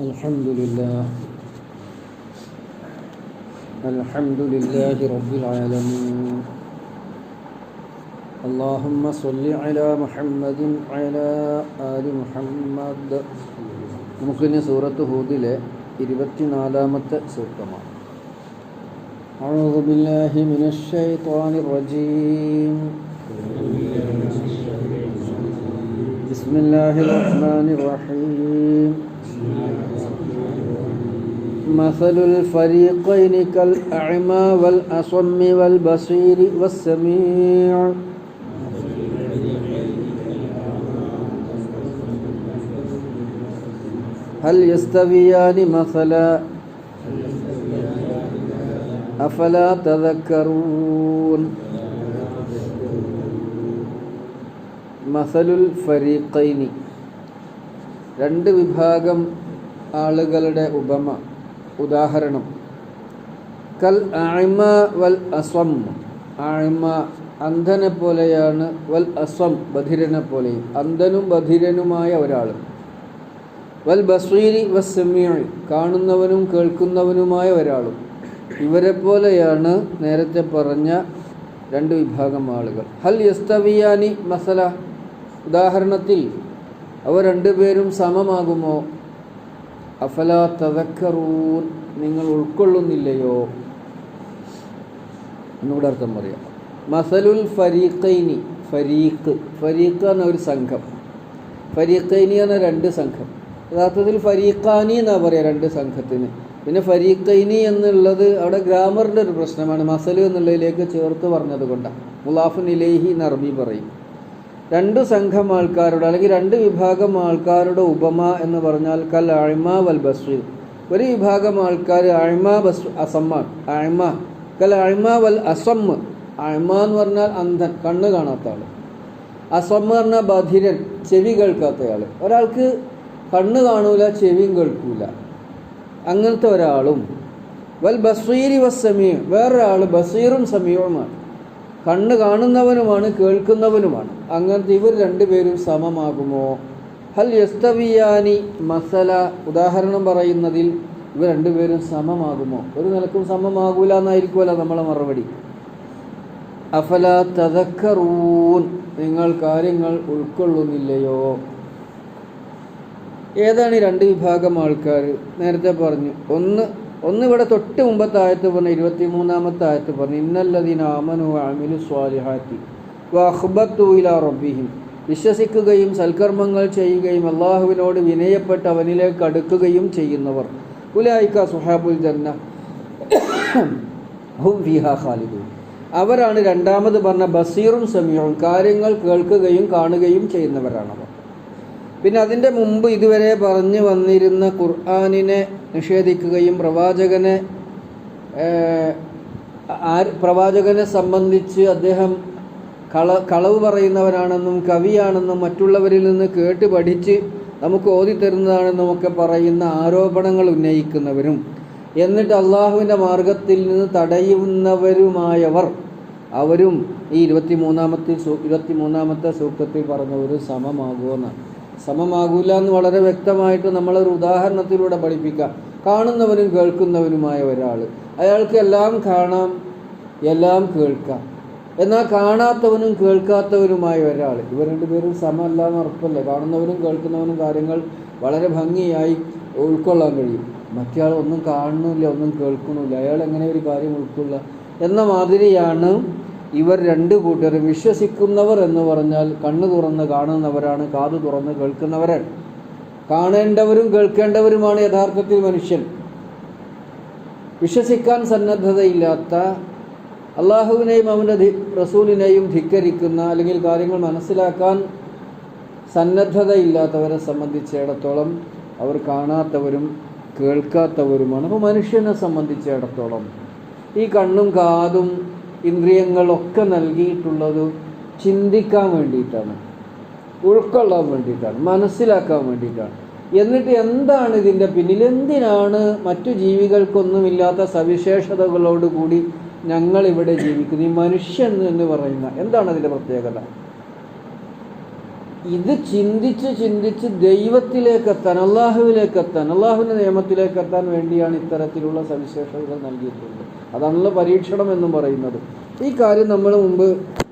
الحمد لله رب العالمين. اللهم صل على محمد وعلى آل محمد. നമുക്കിനി സൂറത്ത് ഹൂദിലെ 24-ാമത്തെ സൂക്തമാണ്. أعوذ بالله من الشيطان الرجيم. بسم الله الرحمن الرحيم. مثل الفريقين كالأعمى والأصم والبصير والسميع هل يستويان مثلا أفلا تذكرون. മസലുൽ ഫരീഖൈനി, രണ്ട് വിഭാഗം ആളുകളുടെ ഉദാഹരണം. കൽ അഅ്മ വൽ അസ്വം, അഅ്മ അന്ധനെ പോലെയാണ്, വൽ അസ്വം ബധിരനെ പോലെയും, അന്ധനും ബധിരനുമായ ഒരാൾ. വൽ ബസ്വീരി വസ്സമീഇ, കാണുന്നവനും കേൾക്കുന്നവനുമായ ഒരാളും. ഇവരെ പോലെയാണ് നേരത്തെ പറഞ്ഞ രണ്ട് വിഭാഗം ആളുകൾ. ഹൽ യസ്തവിയാനി മസല, ഉദാഹരണത്തിൽ അവർ രണ്ടുപേരും സമമാകുമോ? അഫലാ തദക്കറൂൻ, നിങ്ങൾ ഉൾക്കൊള്ളുന്നില്ലയോ? എന്നൂടെ അർത്ഥം പറയാം. മസലുൽ ഫരീഖൈനി, ഫരീഖ് എന്ന ഒരു സംഘം, ഫരീഖൈനി എന്ന രണ്ട് സംഘം. യഥാർത്ഥത്തിൽ ഫരീഖാനി എന്നാ പറയാം രണ്ട് സംഘത്തിന്. പിന്നെ ഫരീഖൈനി എന്നുള്ളത് അവിടെ ഗ്രാമറിൻ്റെ ഒരു പ്രശ്നമാണ്. മസലു എന്നുള്ളതിലേക്ക് ചേർത്ത് പറഞ്ഞത് കൊണ്ടാണ്. മുലാഫുൻ ഇലൈഹി എന്ന് അറബി പറയും. രണ്ട് സംഘം ആൾക്കാരുടെ അല്ലെങ്കിൽ രണ്ട് വിഭാഗം ആൾക്കാരുടെ ഉപമ എന്ന് പറഞ്ഞാൽ കൽ അഅ്മ വൽ ബസ്വീർ. ഒരു വിഭാഗം ആൾക്കാർ അഅ്മ അസമ്മാണ്. അഅ്മ കൽ അഅ്മ വൽ അസമ്മ. അഅ്മ എന്ന് പറഞ്ഞാൽ അന്ധൻ, കണ്ണ് കാണാത്ത ആൾ. അസമ്മ പറഞ്ഞാൽ ബധിരൻ, ചെവി കേൾക്കാത്തയാൾ. ഒരാൾക്ക് കണ്ണ് കാണൂല, ചെവിയും കേൾക്കൂല, അങ്ങനത്തെ ഒരാളും. വൽ ബസ്വീരി വസ്സമീഉ, വേറൊരാൾ ബസീറും സമീഉമാണ്, കണ്ണ് കാണുന്നവനുമാണ് കേൾക്കുന്നവനുമാണ്. അങ്ങനത്തെ ഇവർ രണ്ടുപേരും സമമാകുമോ? ഹൽ യസ്തവിയാനി മസല, ഉദാഹരണം പറയുന്നതിൽ ഇവർ രണ്ടുപേരും സമമാകുമോ? ഒരു നിലക്കും സമമാകൂല എന്നായിരിക്കുമല്ലോ നമ്മളെ മറുപടി. അഫലാ തദക്കറൂൻ, നിങ്ങൾ കാര്യങ്ങൾ ഉൾക്കൊള്ളുന്നില്ലയോ? ഏതാണ് ഈ രണ്ട് വിഭാഗം ആൾക്കാർ? നേരത്തെ പറഞ്ഞു. ഒന്ന് ഇവിടെ തൊട്ട് മുമ്പത്തെ ആയത്ത് പറഞ്ഞു, 23-ാമത്തെ ആയത്ത് പറഞ്ഞു, ഇന്നല്ലദീന ആമനു വഅമിലു സ്വാലിഹാത്തി വഅഖ്ബതു ഇലാ റബ്ബിഹിം, വിശ്വസിക്കുകയും സൽക്കർമ്മങ്ങൾ ചെയ്യുകയും അള്ളാഹുവിനോട് വിനയപ്പെട്ട് അവനിലേക്ക് അടുക്കുകയും ചെയ്യുന്നവർ, ഉലൈക സുഹാബുൽ ജന്ന ഹും ഫീഹാ ഖാലിദൂൻ, അവരാണ് രണ്ടാമത് പറഞ്ഞ ബസീറും സമീഉം, കാര്യങ്ങൾ കേൾക്കുകയും കാണുകയും ചെയ്യുന്നവരാണവർ. പിന്നെ അതിൻ്റെ മുമ്പ് ഇതുവരെ പറഞ്ഞു വന്നിരുന്ന ഖുർആനിനെ നിഷേധിക്കുകയും പ്രവാചകനെ സംബന്ധിച്ച് അദ്ദേഹം കളവ് പറയുന്നവനാണെന്നും കവിയാണെന്നും മറ്റുള്ളവരിൽ നിന്ന് കേട്ട് പഠിച്ച് നമുക്ക് ഓതിത്തരുന്നതാണെന്നും ഒക്കെ പറയുന്ന ആരോപണങ്ങൾ ഉന്നയിക്കുന്നവരും എന്നിട്ട് അള്ളാഹുവിൻ്റെ മാർഗത്തിൽ നിന്ന് തടയുന്നവരുമായവർ, അവരും ഈ 23-ാമത്തെ സൂക്തത്തിൽ പറഞ്ഞ ഒരു സമമാകുമെന്നാണ്. സമമാകൂല എന്ന് വളരെ വ്യക്തമായിട്ട് നമ്മളൊരു ഉദാഹരണത്തിലൂടെ പഠിപ്പിക്കാം. കാണുന്നവനും കേൾക്കുന്നവനുമായ ഒരാൾ, അയാൾക്ക് എല്ലാം കാണാം, എല്ലാം കേൾക്കാം. എന്നാൽ കാണാത്തവനും കേൾക്കാത്തവനുമായ ഒരാൾ, ഇവർ രണ്ടുപേരും സമമല്ല എന്ന് ഉറപ്പല്ലേ? കാണുന്നവനും കേൾക്കുന്നവനും കാര്യങ്ങൾ വളരെ ഭംഗിയായി ഉൾക്കൊള്ളാൻ കഴിയും. മറ്റേയാൾ ഒന്നും കാണുന്നില്ല, ഒന്നും കേൾക്കുന്നില്ല, അയാൾ എങ്ങനെ ഒരു കാര്യം ഉൾക്കൊള്ളുക എന്ന മാതിരിയാണ് ഇവർ രണ്ടു കൂട്ടരും. വിശ്വസിക്കുന്നവർ എന്ന് പറഞ്ഞാൽ കണ്ണ് തുറന്ന് കാണുന്നവരാണ്, കാത് തുറന്ന് കേൾക്കുന്നവരാണ്. കാണേണ്ടവരും കേൾക്കേണ്ടവരുമാണ് യഥാർത്ഥത്തിൽ മനുഷ്യൻ. വിശ്വസിക്കാൻ സന്നദ്ധതയില്ലാത്ത, അള്ളാഹുവിനെയും അവൻ്റെ റസൂലിനെയും ധിക്കരിക്കുന്ന, അല്ലെങ്കിൽ കാര്യങ്ങൾ മനസ്സിലാക്കാൻ സന്നദ്ധതയില്ലാത്തവരെ സംബന്ധിച്ചിടത്തോളം അവർ കാണാത്തവരും കേൾക്കാത്തവരുമാണ്. അപ്പോൾ മനുഷ്യനെ സംബന്ധിച്ചിടത്തോളം ഈ കണ്ണും കാതും ഇന്ദ്രിയങ്ങളൊക്കെ നൽകിയിട്ടുള്ളത് ചിന്തിക്കാൻ വേണ്ടിയിട്ടാണ്, ഉൾക്കൊള്ളാൻ വേണ്ടിയിട്ടാണ്, മനസ്സിലാക്കാൻ വേണ്ടിയിട്ടാണ്. എന്നിട്ട് എന്താണ് ഇതിൻ്റെ പിന്നിൽ? എന്തിനാണ് മറ്റു ജീവികൾക്കൊന്നുമില്ലാത്ത സവിശേഷതകളോടുകൂടി ഞങ്ങളിവിടെ ജീവിക്കുന്നത്? ഈ മനുഷ്യൻ എന്ന് പറയുന്ന എന്താണ് അതിൻ്റെ പ്രത്യേകത? ഇത് ചിന്തിച്ച് ചിന്തിച്ച് ദൈവത്തിലേക്കെത്താൻ, അള്ളാഹുവിലേക്കെത്താൻ, അള്ളാഹുവിൻ്റെ നിയമത്തിലേക്കെത്താൻ വേണ്ടിയാണ് ഇത്തരത്തിലുള്ള സവിശേഷതകൾ നൽകിയിട്ടുള്ളത്. അതാണല്ലോ പരീക്ഷണം എന്നും പറയുന്നത്. ഈ കാര്യം നമ്മൾ മുമ്പ്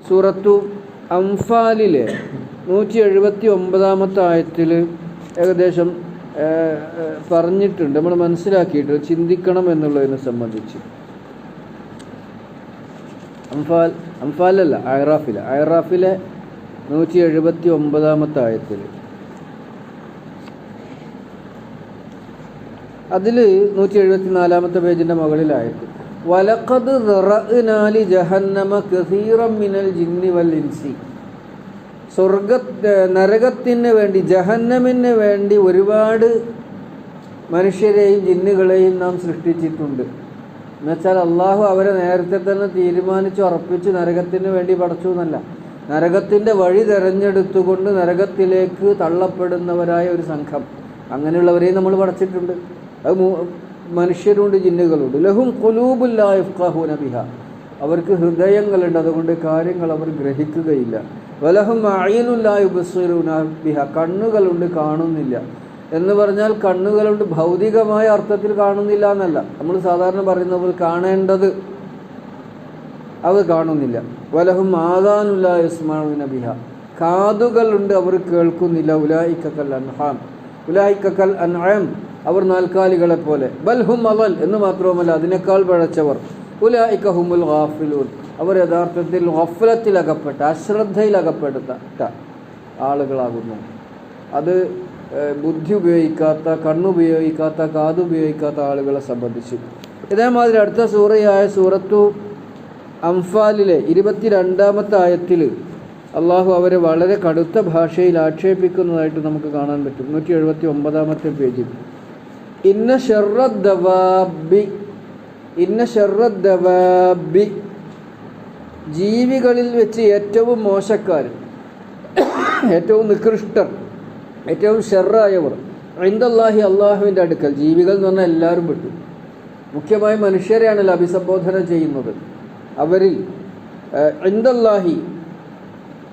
സൂറത്തു അംഫാലിലെ 179 ആയത്തിൽ ഏകദേശം പറഞ്ഞിട്ടുണ്ട്, നമ്മൾ മനസ്സിലാക്കിയിട്ട് ചിന്തിക്കണം എന്നുള്ളതിനെ സംബന്ധിച്ച്. അംഫാലല്ല, അയറാഫിലെ 179 ആയത്തിൽ അതിൽ 174 പേജിൻ്റെ മുകളിലായിട്ട് വലഖദ് ദറഅനാ ലി ജഹന്നമ കസീറൻ മിനൽ ജിന്നി വൽ ഇൻസി, നരകത്തിന് വേണ്ടി, ജഹന്നമിന് വേണ്ടി ഒരുപാട് മനുഷ്യരെയും ജിന്നുകളെയും നാം സൃഷ്ടിച്ചിട്ടുണ്ട്. എന്നുവെച്ചാൽ അള്ളാഹു അവരെ നേരത്തെ തന്നെ തീരുമാനിച്ച് ഉറപ്പിച്ച് നരകത്തിന് വേണ്ടി പടച്ചു എന്നല്ല, നരകത്തിൻ്റെ വഴി തിരഞ്ഞെടുത്തുകൊണ്ട് നരകത്തിലേക്ക് തള്ളപ്പെടുന്നവരായ ഒരു സംഘം, അങ്ങനെയുള്ളവരെയും നമ്മൾ പടച്ചിട്ടുണ്ട്. അത് മനുഷ്യരുണ്ട്, ജിന്നുകളുണ്ട്. ലഹും ഖുലൂബുൻ ലാ യഫ്ഖഹൂന ബിഹാ, അവർക്ക് ഹൃദയങ്ങളുണ്ട്, അതുകൊണ്ട് കാര്യങ്ങൾ അവർ ഗ്രഹിക്കുകയില്ല. വലഹും അഅ്യുനുൻ ലാ യുബ്സിറൂന ബിഹാ, കണ്ണുകളുണ്ട്, കാണുന്നില്ല. എന്ന് പറഞ്ഞാൽ കണ്ണുകളുണ്ട് ഭൗതികമായ അർത്ഥത്തിൽ കാണുന്നില്ല എന്നല്ല, നമ്മൾ സാധാരണ പറയുന്ന പോലെ കാണേണ്ടത് അവർ കാണുന്നില്ല. വലഹും ആദാനുൻ ലാ യസ്മഊന ബിഹാ, കാതുകളുണ്ട്, അവർ കേൾക്കുന്നില്ല. ഉലൈക കൽ അൻആം, അവർ നാൽക്കാലികളെ പോലെ. ബൽഹും അളൽ, എന്ന് മാത്രവുമല്ല അതിനേക്കാൾ പിഴച്ചവർ. ഉലൈക ഹുമുൽ ഗാഫിലൂൻ, അവർ യഥാർത്ഥത്തിൽ ഗഫലത്തിലകപ്പെട്ട, അശ്രദ്ധയിലകപ്പെട്ട ആളുകളാകുന്നു. അത് ബുദ്ധി ഉപയോഗിക്കാത്ത, കണ്ണുപയോഗിക്കാത്ത, കാതുപയോഗിക്കാത്ത ആളുകളെ സംബന്ധിച്ച്. ഇതേമാതിരി അടുത്ത സൂറയായ സൂറത്തു അംഫാലിലെ 22 ആയത്തിൽ അള്ളാഹു അവരെ വളരെ കടുത്ത ഭാഷയിൽ ആക്ഷേപിക്കുന്നതായിട്ട് നമുക്ക് കാണാൻ പറ്റും. 179 പേജിൽ ഇന്ന ശർറദ്ദവാബി, ജീവികളിൽ വെച്ച് ഏറ്റവും മോശക്കാർ, ഏറ്റവും നികൃഷ്ടർ, ഏറ്റവും ഷർറായവർ, ഇൻദല്ലാഹി, അള്ളാഹുവിൻ്റെ അടുക്കൽ. ജീവികൾ എന്ന് പറഞ്ഞാൽ എല്ലാവരും പെട്ടു, മുഖ്യമായി മനുഷ്യരെയാണല്ലോ അഭിസംബോധന ചെയ്യുന്നത്. അവരിൽ ഇൻദല്ലാഹി,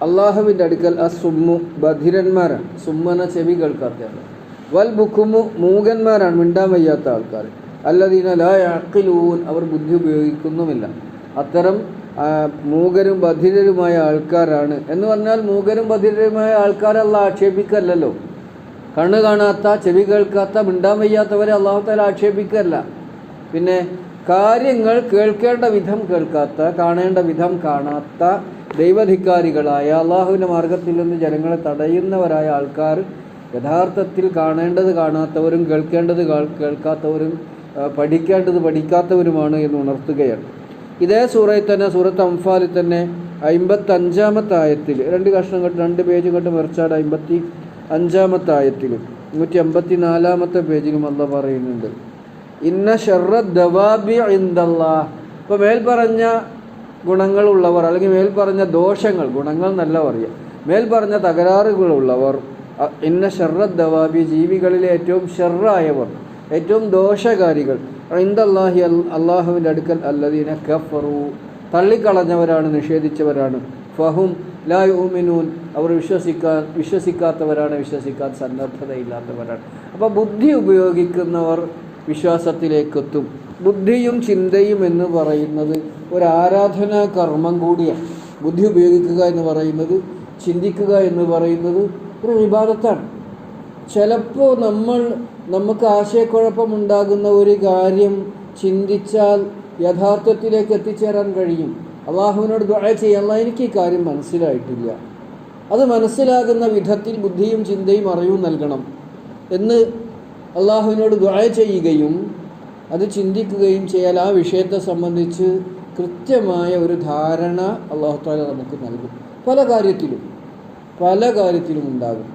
അള്ളാഹുവിൻ്റെ അടുക്കൽ അസുമ്മു, ബധിരന്മാരാണ്. സുമ്മന ചെവി കേൾക്കാത്തയാണ്. വൽ ബുക്കുമു, മൂകന്മാരാണ്, മിണ്ടാൻ വയ്യാത്ത ആൾക്കാർ. അല്ലദീന ലാ യഅഖിലൂൻ, അവർ ബുദ്ധി ഉപയോഗിക്കുന്നുമില്ല. അത്തരം മൂകരും ബധിരരുമായ ആൾക്കാരാണ്. എന്ന് പറഞ്ഞാൽ മൂകരും ബധിരരുമായ ആൾക്കാരല്ല ആക്ഷേപിക്കല്ലോ. കണ്ണ് കാണാത്ത, ചെവി കേൾക്കാത്ത, മിണ്ടാൻ വയ്യാത്തവരെ അല്ലാഹു തആല ആക്ഷേപിക്കല്ല. പിന്നെ കാര്യങ്ങൾ കേൾക്കേണ്ട വിധം കേൾക്കാത്ത, കാണേണ്ട വിധം കാണാത്ത, ദൈവധിക്കാരികളായ, അള്ളാഹുവിൻ്റെ മാർഗത്തിൽ നിന്ന് ജനങ്ങളെ തടയുന്നവരായ ആൾക്കാർ യഥാർത്ഥത്തിൽ കാണേണ്ടത് കാണാത്തവരും കേൾക്കേണ്ടത് കേൾക്കാത്തവരും പഠിക്കേണ്ടത് പഠിക്കാത്തവരുമാണ് എന്ന് ഉണർത്തുകയാണ്. ഇതേ സൂറയിൽ തന്നെ, സൂറത്ത് അംഫാലിൽ തന്നെ 55 ആയത്തിൽ, 2 കഷ്ണം കെട്ട് 2 പേജ് കെട്ട് മെറിച്ചാട് 55 ആയത്തിൽ 184 പേജിലും അല്ലാഹ് പറയുന്നുണ്ട്, ഇന്ന ശർറദ്ദവാബി ഇൻദല്ലാഹ്. ഇപ്പോൾ മേൽപ്പറഞ്ഞ ഗുണങ്ങളുള്ളവർ, അല്ലെങ്കിൽ മേൽപ്പറഞ്ഞ ദോഷങ്ങൾ, ഗുണങ്ങൾ എന്നല്ല പറയുക, മേൽപ്പറഞ്ഞ തകരാറുകളുള്ളവർ, ഇന്ന ശർറദ്ദവാബി, ജീവികളിലെ ഏറ്റവും ഷർറായവർ, ഏറ്റവും ദോഷകാരികൾ, ഇൻദല്ലാഹി, അള്ളാഹുവിൻ്റെ അടുക്കൽ, അല്ലദീന കഫറു, തള്ളിക്കളഞ്ഞവരാണ്, നിഷേധിച്ചവരാണ്, ഫഹും ലാ യുമിനൂൻ, അവർ വിശ്വസിക്കാത്തവരാണ്, വിശ്വസിക്കാൻ സന്നദ്ധതയില്ലാത്തവരാണ്. അപ്പോൾ ബുദ്ധി ഉപയോഗിക്കുന്നവർ വിശ്വാസത്തിലേക്കെത്തും. ബുദ്ധിയും ചിന്തയും എന്ന് പറയുന്നത് ഒരു ആരാധനാ കർമ്മം കൂടിയാണ്. ബുദ്ധി ഉപയോഗിക്കുക എന്ന് പറയുന്നത്, ചിന്തിക്കുക എന്ന് പറയുന്നത് ഒരു ഇബാദത്താണ്. ചിലപ്പോൾ നമുക്ക് ആശയക്കുഴപ്പമുണ്ടാകുന്ന ഒരു കാര്യം ചിന്തിച്ചാൽ യഥാർത്ഥത്തിലേക്ക് എത്തിച്ചേരാൻ കഴിയും. അള്ളാഹുവിനോട് ദുആ ചെയ്യാം, അല്ലാഹ് എനിക്ക് ഈ കാര്യം മനസ്സിലായിട്ടില്ല, അത് മനസ്സിലാകുന്ന വിധത്തിൽ ബുദ്ധിയും ചിന്തയും അറിവും നൽകണം എന്ന് അള്ളാഹുവിനോട് ദുആ ചെയ്യുകയും അത് ചിന്തിക്കുകയും ചെയ്യാൻ ആ വിഷയത്തെ സംബന്ധിച്ച് കൃത്യമായ ഒരു ധാരണ അല്ലാഹു തആല നമുക്ക് നൽകും. പല കാര്യത്തിലും ഉണ്ടാകും.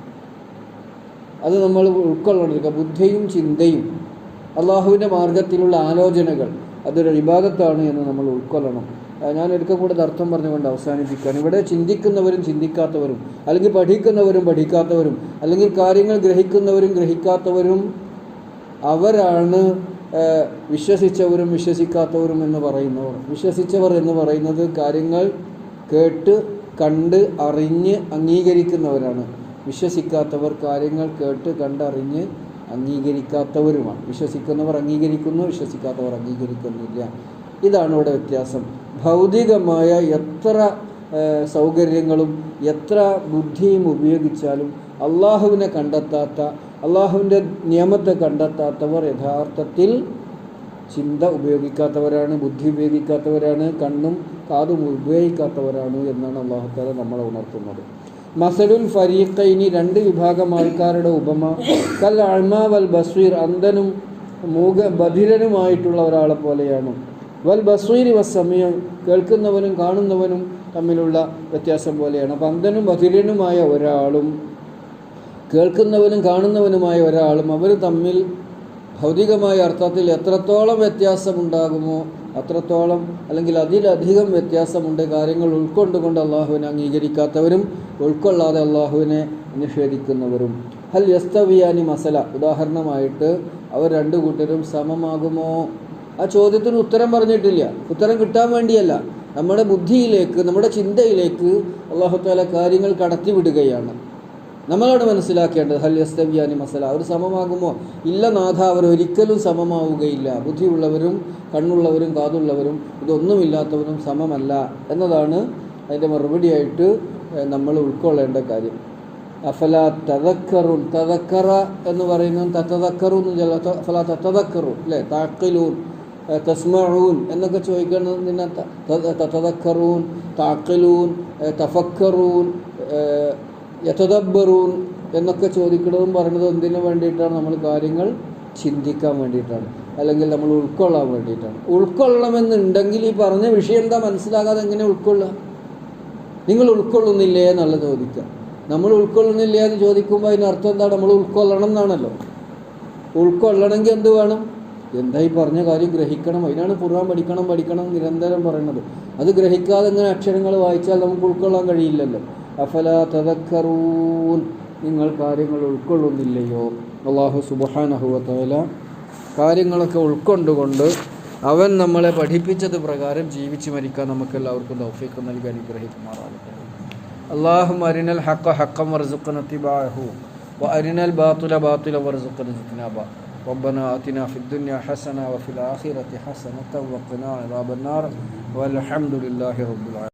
അത് നമ്മൾ ഉൾക്കൊള്ളണം. ബുദ്ധിയും ചിന്തയും അള്ളാഹുവിൻ്റെ മാർഗത്തിലുള്ള ആലോചനകൾ അതൊരു ഇബാദത്താണ് എന്ന് നമ്മൾ ഉൾക്കൊള്ളണം. ഞാൻ ഒരിക്കൽ കൂടെ അർത്ഥം പറഞ്ഞുകൊണ്ട് അവസാനിപ്പിക്കുകയാണ്. ഇവിടെ ചിന്തിക്കുന്നവരും ചിന്തിക്കാത്തവരും, അല്ലെങ്കിൽ പഠിക്കുന്നവരും പഠിക്കാത്തവരും, അല്ലെങ്കിൽ കാര്യങ്ങൾ ഗ്രഹിക്കുന്നവരും ഗ്രഹിക്കാത്തവരും അവരാണ് വിശ്വസിച്ചവരും വിശ്വസിക്കാത്തവരും എന്ന് പറയുന്നവർ. വിശ്വസിച്ചവർ എന്ന് പറയുന്നത് കാര്യങ്ങൾ കേട്ട് കണ്ട് അറിഞ്ഞ് അംഗീകരിക്കുന്നവരാണ്. വിശ്വസിക്കാത്തവർ കാര്യങ്ങൾ കേട്ട് കണ്ടറിഞ്ഞ് അംഗീകരിക്കാത്തവരുമാണ്. വിശ്വസിക്കുന്നവർ അംഗീകരിക്കുന്നു, വിശ്വസിക്കാത്തവർ അംഗീകരിക്കുന്നില്ല. ഇതാണ് ഇവിടെ വ്യത്യാസം. ഭൗതികമായ എത്ര സൗകര്യങ്ങളും എത്ര ബുദ്ധിയും ഉപയോഗിച്ചാലും അള്ളാഹുവിനെ കണ്ടെത്താത്ത, അള്ളാഹുവിൻ്റെ നിയമത്തെ കണ്ടെത്താത്തവർ യഥാർത്ഥത്തിൽ ചിന്ത ഉപയോഗിക്കാത്തവരാണ്, ബുദ്ധി ഉപയോഗിക്കാത്തവരാണ്, കണ്ണും കാതും ഉപയോഗിക്കാത്തവരാണ് എന്നാണ് അള്ളാഹു തആല നമ്മളെ ഉണർത്തുന്നത്. മസലുൽ ഫരീഖൈനി, രണ്ട് വിഭാഗം ആൾക്കാരുടെ ഉപമ, കൽ അഅ്മാ വൽ ബസ്വീർ, അന്ധനും ബധിരനുമായിട്ടുള്ള ഒരാളെ പോലെയാണ്. വൽ ബസ്വീരി വസ്സമീ, കേൾക്കുന്നവനും കാണുന്നവനും തമ്മിലുള്ള വ്യത്യാസം പോലെയാണ്. അപ്പം അന്ധനും ബധിരനുമായ ഒരാളും കേൾക്കുന്നവനും കാണുന്നവനുമായ ഒരാളും അവർ തമ്മിൽ ഭൗതികമായ അർത്ഥത്തിൽ എത്രത്തോളം വ്യത്യാസമുണ്ടാകുമോ അത്രത്തോളം, അല്ലെങ്കിൽ അതിലധികം വ്യത്യാസമുണ്ട്. കാര്യങ്ങൾ ഉൾക്കൊണ്ടുകൊണ്ട് അള്ളാഹുവിനെ അംഗീകരിക്കാത്തവരും ഉൾക്കൊള്ളാതെ അള്ളാഹുവിനെ നിഷേധിക്കുന്നവരും. ഹൽ യസ്തവിയാനി മസല, ഉദാഹരണമായിട്ട് അവർ രണ്ടു കൂട്ടരും സമമാകുമോ? ആ ചോദ്യത്തിന് ഉത്തരം പറഞ്ഞിട്ടില്ല. ഉത്തരം കിട്ടാൻ വേണ്ടിയല്ല, നമ്മുടെ ബുദ്ധിയിലേക്ക്, നമ്മുടെ ചിന്തയിലേക്ക് അള്ളാഹു തആല കാര്യങ്ങൾ കടത്തിവിടുകയാണ്. നമ്മളവിടെ മനസ്സിലാക്കേണ്ടത് ഹൽ യസ്തവിയാനി മസല, അവർ സമമാകുമോ? ഇല്ല നാഥ, അവർ ഒരിക്കലും സമമാവുകയില്ല. ബുദ്ധിയുള്ളവരും കണ്ണുള്ളവരും കാതുള്ളവരും ഇതൊന്നുമില്ലാത്തവരും സമമല്ല എന്നതാണ് അതിൻ്റെ മറുപടിയായിട്ട് നമ്മൾ ഉൾക്കൊള്ളേണ്ട കാര്യം. അഫല തദക്കറുൻ, തദക്കറ എന്ന് പറയുന്നത് തതദക്കറു എന്ന് ചില, അഫല തതദക്കറു അല്ലേ, താഖിലൂൻ, തസ്മഊൻ എന്നൊക്കെ ചോദിക്കുന്നത് തതദക്കറൂൻ, താഖിലൂൻ, തഫക്കറൂൻ, യതദബ്ബറൂൻ എന്നൊക്കെ ചോദിക്കുന്നതും പറയുന്നതും എന്തിനു വേണ്ടിയിട്ടാണ്? നമ്മൾ കാര്യങ്ങൾ ചിന്തിക്കാൻ വേണ്ടിയിട്ടാണ്, അല്ലെങ്കിൽ നമ്മൾ ഉൾക്കൊള്ളാൻ വേണ്ടിയിട്ടാണ്. ഉൾക്കൊള്ളണമെന്നുണ്ടെങ്കിൽ ഈ പറഞ്ഞ വിഷയം എന്താ മനസ്സിലാകാതെ എങ്ങനെ ഉൾക്കൊള്ളുക? നിങ്ങൾ ഉൾക്കൊള്ളുന്നില്ലേ എന്നുള്ള ചോദിക്കുക. നമ്മൾ ഉൾക്കൊള്ളുന്നില്ല എന്ന് ചോദിക്കുമ്പോൾ അതിനർത്ഥം എന്താണ്? നമ്മൾ ഉൾക്കൊള്ളണം എന്നാണല്ലോ. ഉൾക്കൊള്ളണമെങ്കിൽ എന്ത് വേണം? എന്താ ഈ പറഞ്ഞ കാര്യം ഗ്രഹിക്കണം. അതിനാണ് ഖുർആൻ പഠിക്കണം നിരന്തരം പറയുന്നത്. അത് ഗ്രഹിക്കാതെ ഇങ്ങനെ അക്ഷരങ്ങൾ വായിച്ചാൽ നമുക്ക് ഉൾക്കൊള്ളാൻ കഴിയില്ലല്ലോ. അഫലാ തദക്കറൂൻ, നിങ്ങൾ കാര്യങ്ങൾ ഉൾക്കൊള്ളുന്നില്ലയോ? അല്ലാഹു സുബ്ഹാനഹു വ തആല കാര്യങ്ങളൊക്കെ ഉൾക്കൊണ്ടുകൊണ്ട് അവൻ നമ്മളെ പഠിപ്പിച്ചത് പ്രകാരം ജീവിച്ച് മരിക്കാൻ നമുക്കെല്ലാവർക്കും തൗഫീഖ് നൽകി അനുഗ്രഹിക്കുമാറാകട്ടെ. അല്ലാഹുമ്മ അരിനൽ ഹഖ്ഖ ഹഖ്ഖൻ വർസുഖ്നാ ഇത്തിബാഅഹു വഅരിനൽ ബാത്തില ബാത്തില വർസുഖ്നാ ഇജ്തിനാബഹു. ربنا آتنا في الدنيا حسنة وفي الآخرة حسنة وقنا عذاب النار والحمد لله رب العالمين.